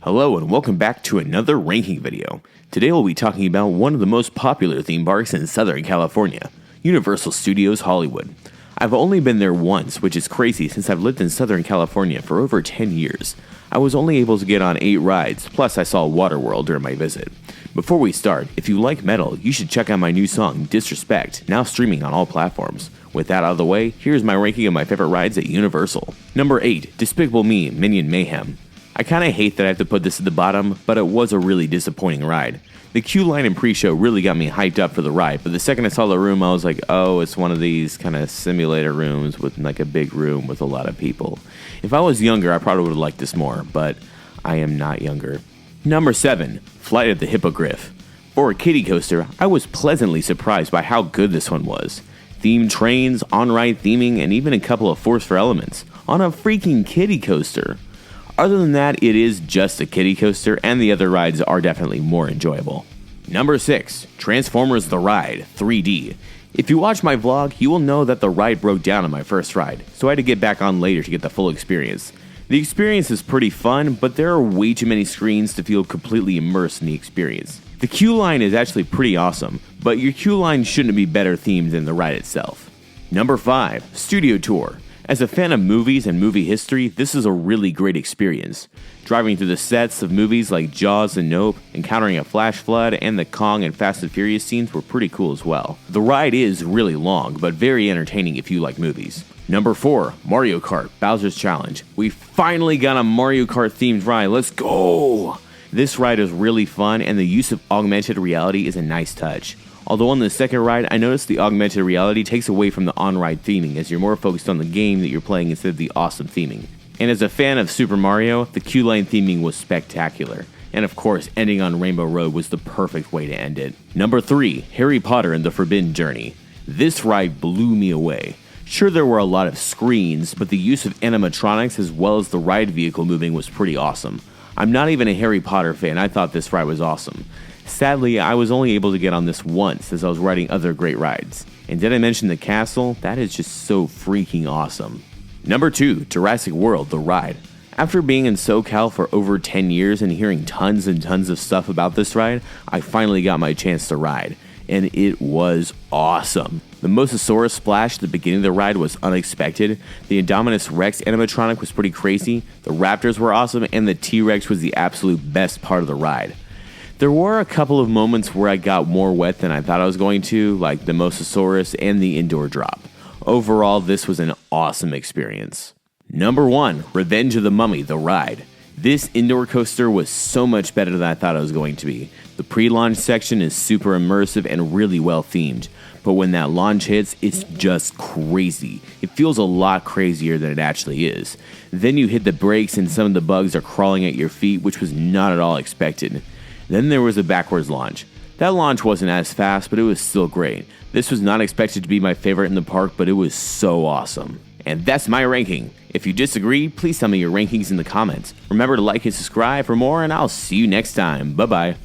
Hello and welcome back to another ranking video. Today we'll be talking about one of the most popular theme parks in Southern California, Universal Studios Hollywood. I've only been there once, which is crazy since I've lived in Southern California for over 10 years. I was only able to get on 8 rides, plus I saw Waterworld during my visit. Before we start, if you like metal, you should check out my new song, Disrespect, now streaming on all platforms. With that out of the way, here's my ranking of my favorite rides at Universal. Number 8, Despicable Me, Minion Mayhem. I kinda hate that I have to put this at the bottom, but it was a really disappointing ride. The queue line in pre-show really got me hyped up for the ride, but the second I saw the room, I was like, oh, it's one of these kind of simulator rooms with like a big room with a lot of people. If I was younger, I probably would have liked this more, but I am not younger. Number 7, Flight of the Hippogriff. For a kiddie coaster, I was pleasantly surprised by how good this one was. Themed trains, on-ride theming, and even a couple of Force for Elements on a freaking kiddie coaster. Other than that, it is just a kiddie coaster, and the other rides are definitely more enjoyable. Number 6, Transformers The Ride 3D. If you watch my vlog, you will know that the ride broke down on my first ride, so I had to get back on later to get the full experience. The experience is pretty fun, but there are way too many screens to feel completely immersed in the experience. The queue line is actually pretty awesome, but your queue line shouldn't be better themed than the ride itself. Number 5, Studio Tour. As a fan of movies and movie history, this is a really great experience. Driving through the sets of movies like Jaws and Nope, encountering a flash flood, and the Kong and Fast and Furious scenes were pretty cool as well. The ride is really long, but very entertaining if you like movies. Number 4, Mario Kart Bowser's Challenge. We finally got a Mario Kart themed ride, let's go! This ride is really fun, and the use of augmented reality is a nice touch. Although on the second ride, I noticed the augmented reality takes away from the on-ride theming as you're more focused on the game that you're playing instead of the awesome theming. And as a fan of Super Mario, the queue line theming was spectacular. And of course, ending on Rainbow Road was the perfect way to end it. Number 3, Harry Potter and the Forbidden Journey. This ride blew me away. Sure, there were a lot of screens, but the use of animatronics as well as the ride vehicle moving was pretty awesome. I'm not even a Harry Potter fan, I thought this ride was awesome. Sadly, I was only able to get on this once as I was riding other great rides. And did I mention the castle? That is just so freaking awesome. Number 2, Jurassic World The Ride. After being in SoCal for over 10 years and hearing tons and tons of stuff about this ride, I finally got my chance to ride. And it was awesome. The Mosasaurus splash at the beginning of the ride was unexpected, the Indominus Rex animatronic was pretty crazy, the Raptors were awesome, and the T-Rex was the absolute best part of the ride. There were a couple of moments where I got more wet than I thought I was going to, like the Mosasaurus and the indoor drop. Overall, this was an awesome experience. Number 1, Revenge of the Mummy, The Ride. This indoor coaster was so much better than I thought it was going to be. The pre-launch section is super immersive and really well themed, but when that launch hits, it's just crazy. It feels a lot crazier than it actually is. Then you hit the brakes and some of the bugs are crawling at your feet, which was not at all expected. Then there was a backwards launch. That launch wasn't as fast, but it was still great. This was not expected to be my favorite in the park, but it was so awesome. And that's my ranking. If you disagree, please tell me your rankings in the comments. Remember to like and subscribe for more, and I'll see you next time. Bye-bye.